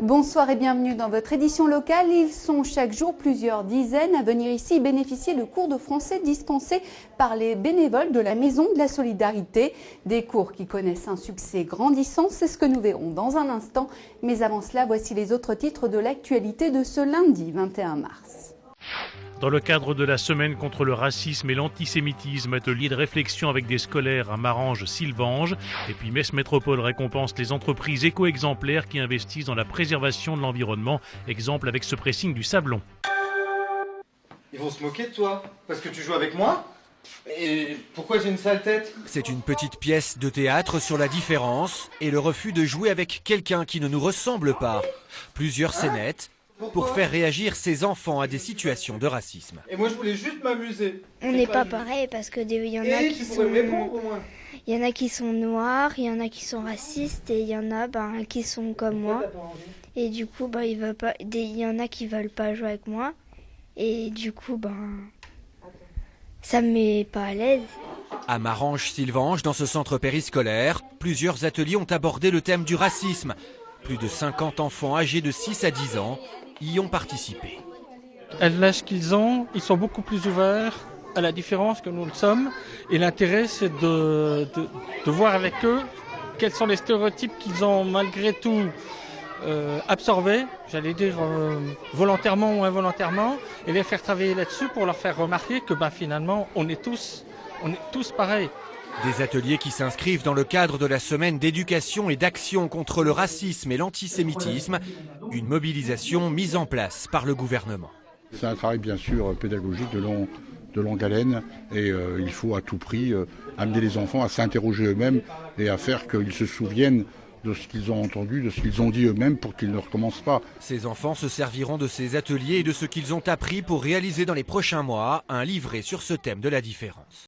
Bonsoir et bienvenue dans votre édition locale. Ils sont chaque jour plusieurs dizaines à venir ici bénéficier de cours de français dispensés par les bénévoles de la Maison de la Solidarité. Des cours qui connaissent un succès grandissant, c'est ce que nous verrons dans un instant. Mais avant cela, voici les autres titres de l'actualité de ce lundi 21 mars. Dans le cadre de la semaine contre le racisme et l'antisémitisme, atelier de réflexion avec des scolaires à Marange-Sylvange. Et puis Metz Métropole récompense les entreprises éco-exemplaires qui investissent dans la préservation de l'environnement. Exemple avec ce pressing du Sablon. Ils vont se moquer de toi parce que tu joues avec moi. Et pourquoi j'ai une sale tête? C'est une petite pièce de théâtre sur la différence et le refus de jouer avec quelqu'un qui ne nous ressemble pas. Plusieurs scénettes pour faire réagir ces enfants à des situations de racisme. Et moi je voulais juste m'amuser. On n'est pas pareil parce que il y en a qui sont il y en a qui sont noirs, il y en a qui sont racistes et il y en a qui sont comme moi. Et du coup il y en a qui veulent pas jouer avec moi et du coup ça me met pas à l'aise. À Marange-Sylvange, dans ce centre périscolaire, plusieurs ateliers ont abordé le thème du racisme. Plus de 50 enfants âgés de 6 à 10 ans y ont participé. À l'âge qu'ils ont, ils sont beaucoup plus ouverts à la différence que nous le sommes. Et l'intérêt, c'est de voir avec eux quels sont les stéréotypes qu'ils ont malgré tout absorbés, j'allais dire volontairement ou involontairement, et les faire travailler là-dessus pour leur faire remarquer que finalement, on est tous pareils. Des ateliers qui s'inscrivent dans le cadre de la semaine d'éducation et d'action contre le racisme et l'antisémitisme, une mobilisation mise en place par le gouvernement. C'est un travail bien sûr pédagogique de longue haleine et il faut à tout prix amener les enfants à s'interroger eux-mêmes et à faire qu'ils se souviennent de ce qu'ils ont entendu, de ce qu'ils ont dit eux-mêmes pour qu'ils ne recommencent pas. Ces enfants se serviront de ces ateliers et de ce qu'ils ont appris pour réaliser dans les prochains mois un livret sur ce thème de la différence.